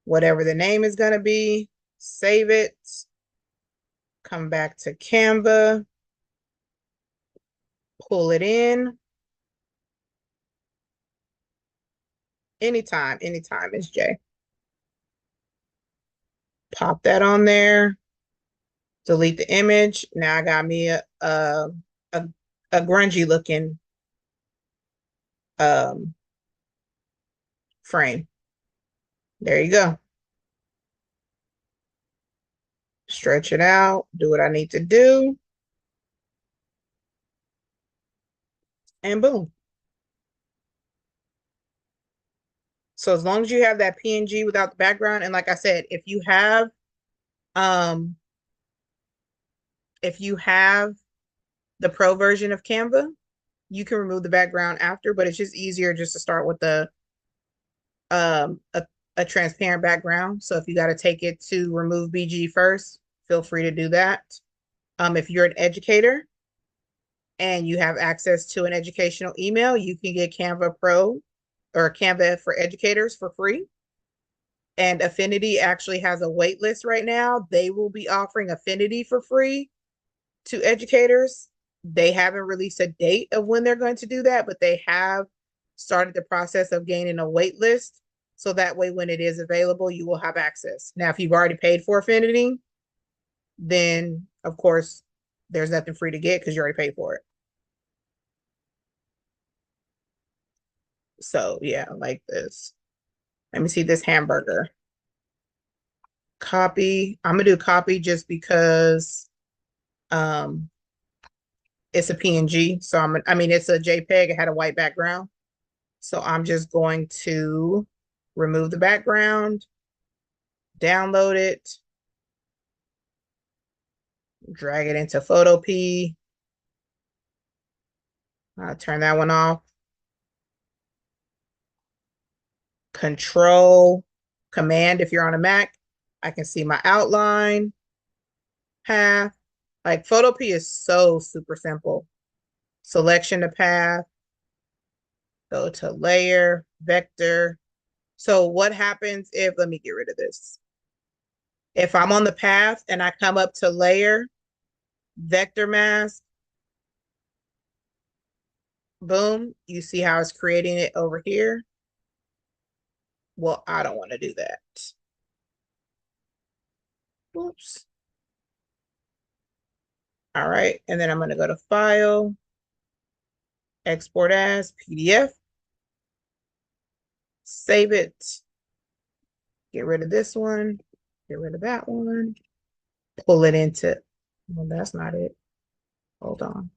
Whatever the name is going to be. Save it. Come back to CANVA. Pull it in. Anytime, Ms. J. Pop that on there. Delete the image. Now I got me a grungy looking frame. There you go. Stretch it out, do what I need to do. And boom. So as long as you have that PNG without the background, and like I said, if you have the pro version of Canva, you can remove the background after, but it's just easier just to start with the a transparent background. So if you got to take it to remove BG first, feel free to do that. If you're an educator and you have access to an educational email, you can get Canva Pro or Canva for educators for free. And Affinity actually has a wait list right now. They will be offering Affinity for free to educators. They haven't released a date of when they're going to do that, but they have started the process of gaining a wait list. So that way, when it is available, you will have access. Now, if you've already paid for Affinity, then of course, there's nothing free to get because you already paid for it. So yeah, like this. Let me see this hamburger. Copy. I'm gonna do copy just because it's a PNG. So I mean it's a JPEG. It had a white background. So I'm just going to remove the background, download it, drag it into Photopea, I'll turn that one off. Control, Command if you're on a Mac. I can see my outline, path. Like Photopea is so super simple. Selection to path, go to layer, vector. So what happens if, let me get rid of this. If I'm on the path and I come up to layer, vector mask, boom, you see how it's creating it over here? Well, I don't want to do that. Oops. All right, and then I'm going to go to File, Export as PDF, save it, get rid of this one, get rid of that one, pull it into, well, that's not it. Hold on.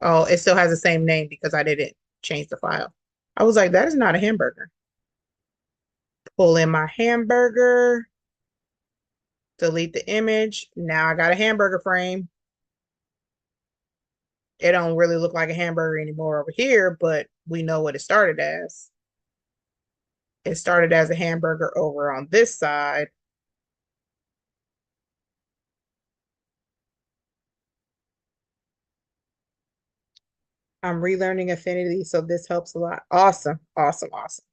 Oh, it still has the same name because I didn't change the file. I was like, that is not a hamburger. Pull in my hamburger, delete the image. Now I got a hamburger frame. It don't really look like a hamburger anymore over here, but we know what it started as. It started as a hamburger over on this side. I'm relearning Affinity, so this helps a lot. Awesome, awesome, awesome.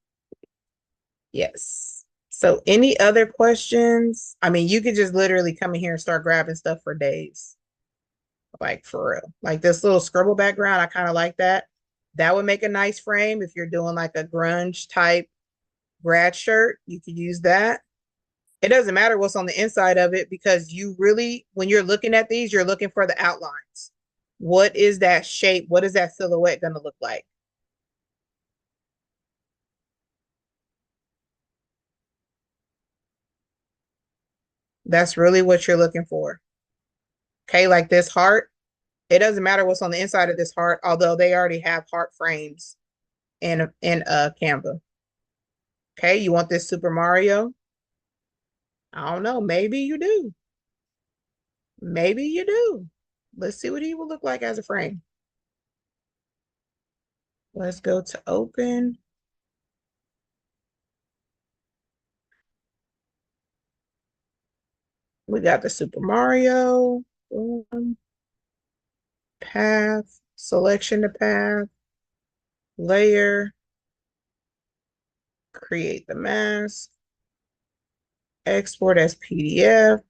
Yes. So any other questions? I mean, you could just literally come in here and start grabbing stuff for days. Like for real. Like this little scribble background, I kind of like that. That would make a nice frame if you're doing like a grunge type grad shirt. You could use that. It doesn't matter what's on the inside of it because you really, when you're looking at these, you're looking for the outlines. What is that shape? What is that silhouette going to look like? That's really what you're looking for. Okay, like this heart, it doesn't matter what's on the inside of this heart, although they already have heart frames in Canva. Okay, you want this Super Mario? I don't know. Maybe you do. Maybe you do. Let's see what he will look like as a frame. Let's go to open. We got the Super Mario. Boom. Path. Selection to path. Layer. Create the mask. Export as PDF.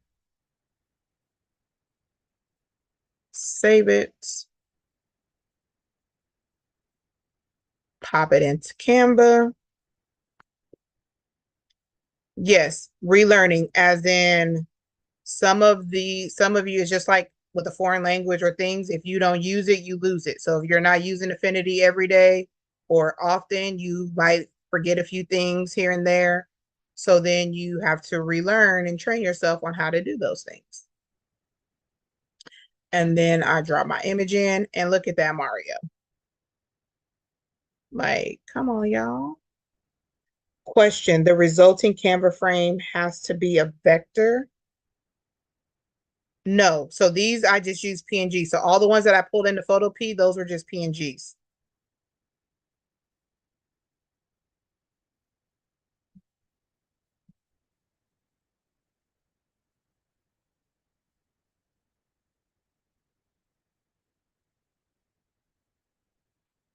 Save it. Pop it into Canva. Yes, relearning as in some of you is just like with a foreign language or things, if you don't use it, you lose it. So if you're not using Affinity every day or often, you might forget a few things here and there. So then you have to relearn and train yourself on how to do those things. And then I drop my image in and look at that Mario. Like, come on, y'all. Question, the resulting Canva frame has to be a vector? No. So these I just use PNG. So all the ones that I pulled into Photopea, those were just PNGs.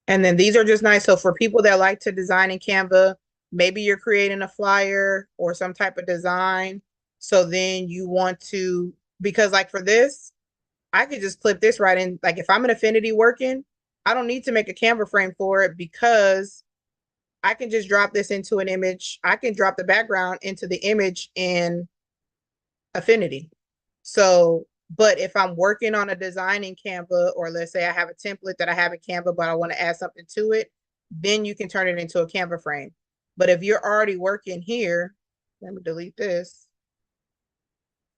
And then these are just nice. So for people that like to design in Canva, maybe you're creating a flyer or some type of design. So then you want to, because like for this, I could just clip this right in. Like if I'm in Affinity working, I don't need to make a Canva frame for it because I can just drop this into an image. I can drop the background into the image in Affinity. So, but if I'm working on a design in Canva, or let's say I have a template that I have in Canva, but I want to add something to it, then you can turn it into a Canva frame. But if you're already working here, let me delete this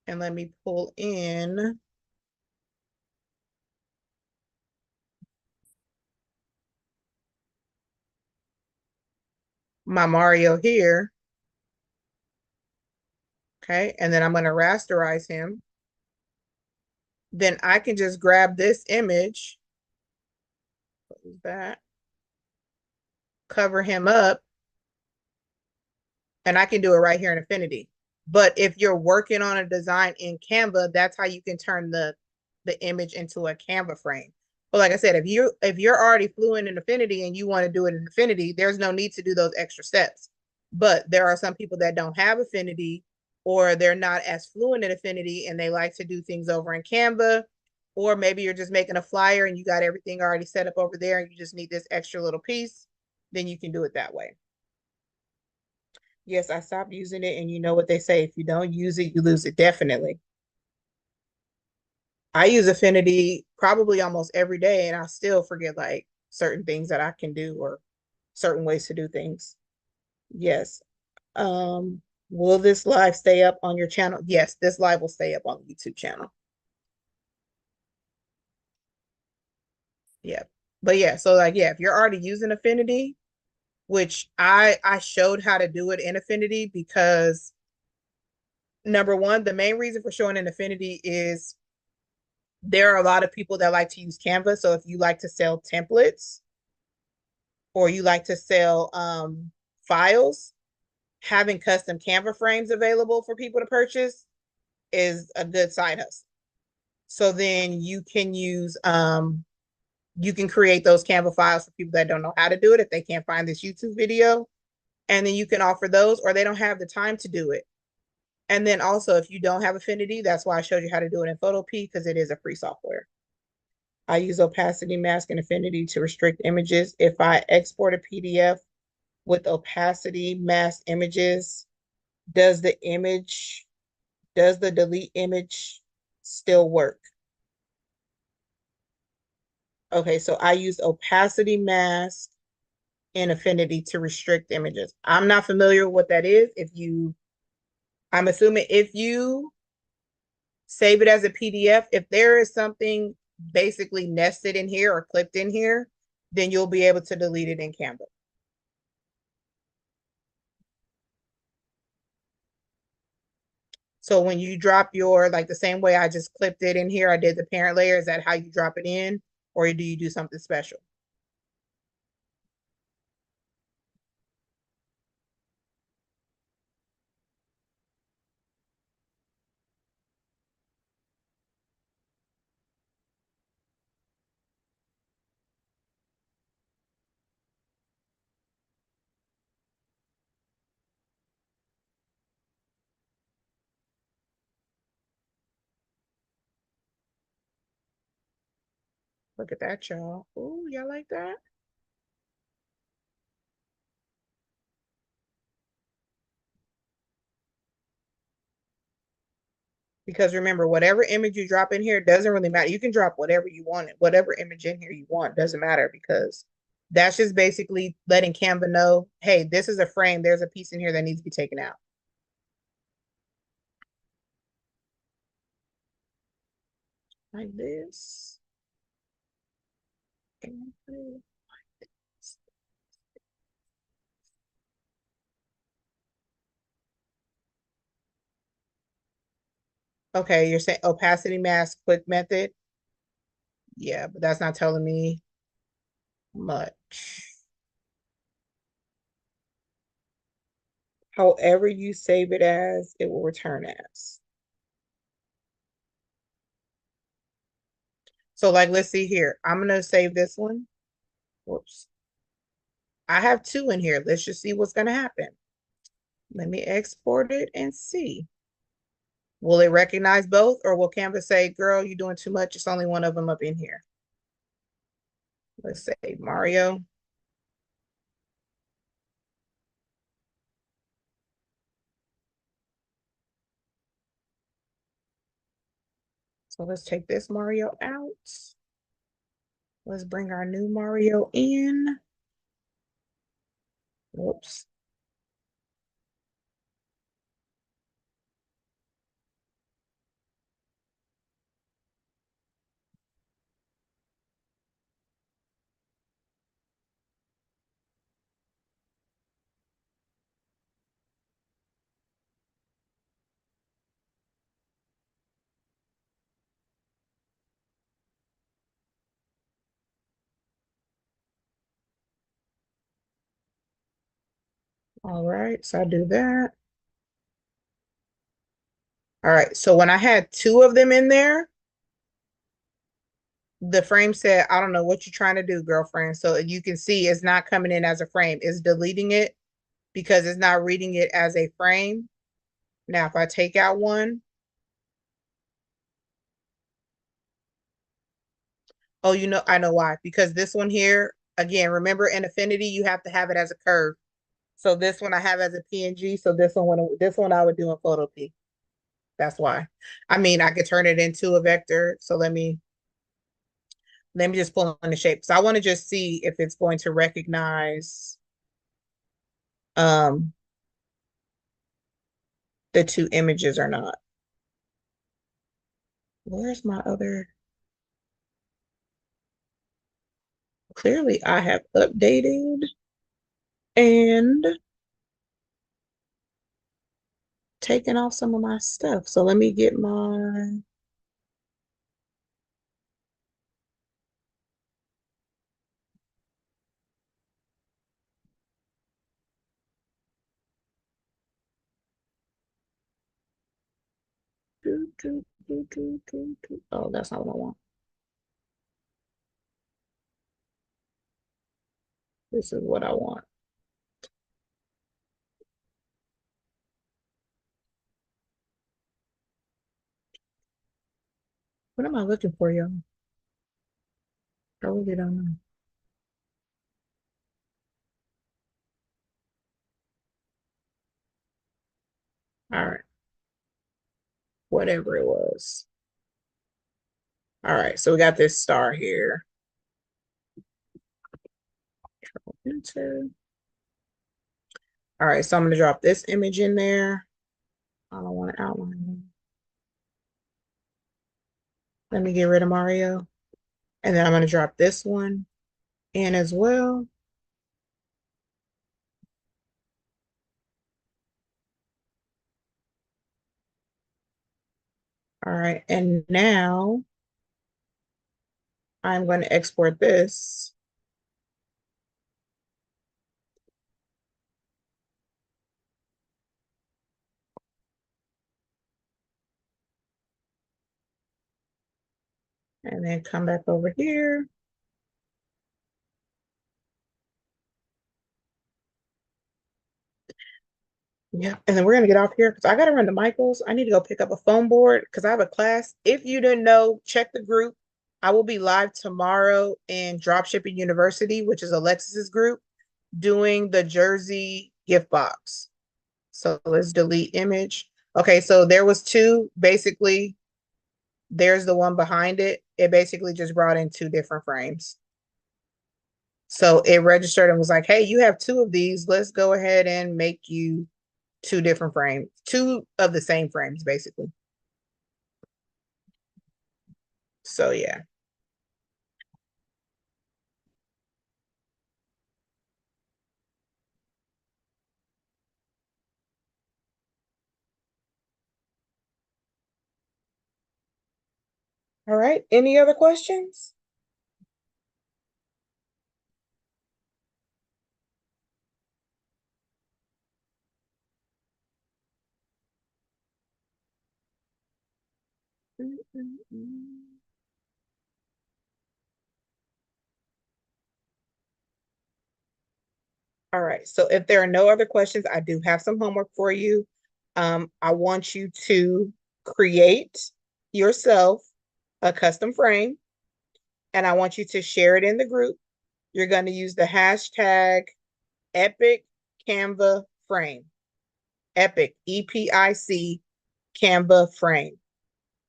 and let me pull in my Mario here. Okay, and then I'm going to rasterize him. then I can just grab this image, that, cover him up, and I can do it right here in Affinity. But if you're working on a design in Canva, that's how you can turn the image into a Canva frame. But like I said, if you're already fluent in Affinity and you want to do it in Affinity, there's no need to do those extra steps. But there are some people that don't have Affinity, or they're not as fluent in Affinity and they like to do things over in Canva. Or maybe you're just making a flyer and you got everything already set up over there and you just need this extra little piece, then you can do it that way. Yes, I stopped using it, and you know what they say, if you don't use it, you lose it. Definitely. I use Affinity probably almost every day, and I still forget like certain things that I can do or certain ways to do things. Yes. Will this live stay up on your channel? Yes, this live will stay up on the YouTube channel. Yeah. But yeah, so like yeah, if you're already using Affinity, which I showed how to do it in Affinity because number one, the main reason for showing in Affinity is there are a lot of people that like to use Canva. So if you like to sell templates or you like to sell files, having custom Canva frames available for people to purchase is a good side hustle. So then you can create those Canva files for people that don't know how to do it if they can't find this YouTube video. And then you can offer those, or they don't have the time to do it. And then also, if you don't have Affinity, that's why I showed you how to do it in Photopea because it is a free software. I use opacity mask and affinity to restrict images. If I export a PDF with opacity mask images, does the image, does the delete image still work? Okay, so I use opacity mask and affinity to restrict images. I'm not familiar with what that is. I'm assuming if you save it as a PDF, if there is something basically nested in here or clipped in here, then you'll be able to delete it in Canva. So when you drop your, like the same way I just clipped it in here, I did the parent layer, is that how you drop it in? Or do you do something special? Look at that, y'all. Oh, y'all like that? Because remember, whatever image you drop in here doesn't really matter. You can drop whatever you want, whatever image in here you want, doesn't matter because that's just basically letting Canva know, hey, this is a frame. There's a piece in here that needs to be taken out. Like this. Okay, you're saying opacity mask quick method. Yeah, but that's not telling me much. However you save it as, it will return as. So like, let's see here. I'm gonna save this one. Whoops. I have two in here. Let's just see what's gonna happen. Let me export it and see. Will it recognize both or will Canvas say, girl, you're doing too much. It's only one of them up in here. Let's say Mario. So let's take this Mario out. Let's bring our new Mario in. Whoops. All right, so I do that. All right, so when I had two of them in there, the frame said, I don't know what you're trying to do, girlfriend. So you can see it's not coming in as a frame. It's deleting it because it's not reading it as a frame. Now, if I take out one, oh, I know why. Because this one here, again, remember in Affinity, you have to have it as a curve. So this one I have as a PNG. So this one I would do in Photo P. That's why. I mean, I could turn it into a vector. So let me just pull in the shape. So I want to just see if it's going to recognize um the two images or not. Where's my other? Clearly, I have updated and taken off some of my stuff. So let me get my. Oh, that's not what I want. This is what I want. What am I looking for, y'all? I really don't know. All right, whatever it was. All right, so we got this star here. Enter. All right, so I'm gonna drop this image in there. I don't want to outline. Let me get rid of Mario. And then I'm gonna drop this one in as well. All right, and now I'm going to export this. And then come back over here. Yeah, and then we're gonna get off here because I gotta run to Michael's. I need to go pick up a foam board because I have a class. If you didn't know, check the group. I will be live tomorrow in Dropshipping University, which is Alexis's group, doing the Jersey gift box. So let's delete image. Okay, so there was two. Basically, there's the one behind it. It basically just brought in two different frames. So it registered and was like, hey, you have two of these. Let's go ahead and make you two different frames, two of the same frames, basically. So yeah. All right. Any other questions? All right. So if there are no other questions, I do have some homework for you. I want you to create yourself a custom frame and I want you to share it in the group. You're going to use the hashtag epic Canva frame. Epic, EPIC Canva frame.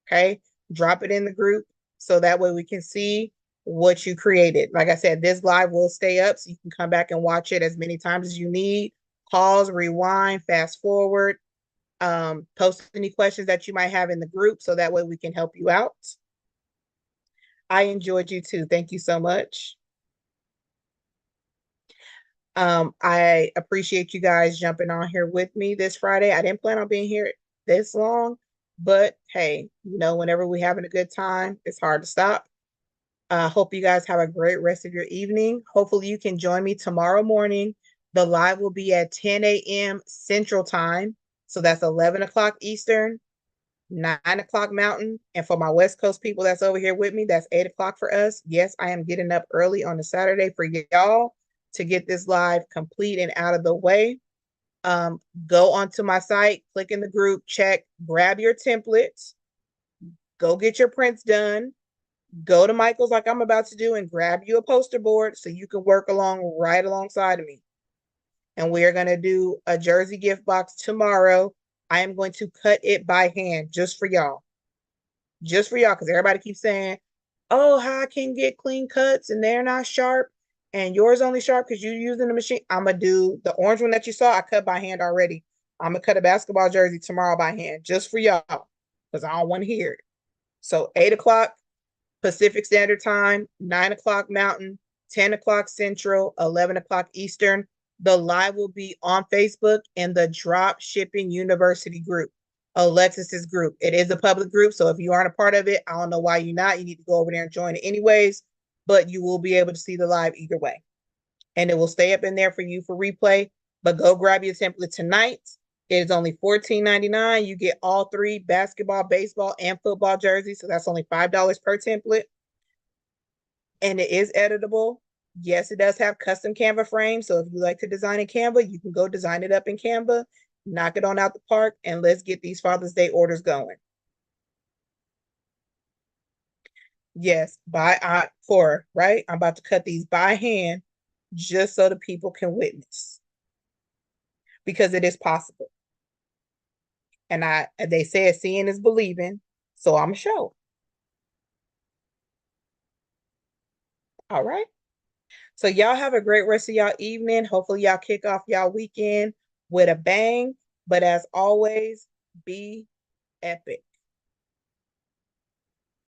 Okay. Drop it in the group so that way we can see what you created. Like I said, this live will stay up so you can come back and watch it as many times as you need. Pause, rewind, fast forward, post any questions that you might have in the group so that way we can help you out. I enjoyed you too. Thank you so much. I appreciate you guys jumping on here with me this Friday. I didn't plan on being here this long, but hey, whenever we're having a good time, it's hard to stop. Hope you guys have a great rest of your evening. Hopefully, you can join me tomorrow morning The live will be at 10 a.m. Central Time. So that's 11 o'clock Eastern, 9 o'clock Mountain. And for my West Coast people that's over here with me, that's 8 o'clock for us. Yes, I am getting up early on a Saturday for y'all to get this live complete and out of the way. Go onto my site, click in the group, check, grab your templates, go get your prints done, go to Michael's like I'm about to do and grab you a poster board so you can work along right alongside of me. And we are going to do a jersey gift box tomorrow. I am going to cut it by hand just for y'all. Just for y'all, because everybody keeps saying, oh, how I can get clean cuts and they're not sharp and yours only sharp because you're using the machine. I'm going to do the orange one that you saw. I cut by hand already. I'm going to cut a basketball jersey tomorrow by hand just for y'all because I don't want to hear it. So 8 o'clock Pacific Standard Time, 9 o'clock Mountain, 10 o'clock Central, 11 o'clock Eastern. The live will be on Facebook in the Drop Shipping University group, Alexis's group. It is a public group, so if you aren't a part of it, I don't know why you're not. You need to go over there and join it anyways, but you will be able to see the live either way. And it will stay up in there for you for replay, but go grab your template tonight. It is only $14.99. You get all three basketball, baseball, and football jerseys, so that's only $5 per template. And it is editable. Yes, it does have custom Canva frames. So if you like to design in Canva, you can go design it up in Canva, knock it on out the park, and let's get these Father's Day orders going. Yes, right? I'm about to cut these by hand just so the people can witness because it is possible. And they said seeing is believing, so I'm sure. All right. So y'all have a great rest of y'all evening. Hopefully y'all kick off y'all weekend with a bang. But as always, be epic.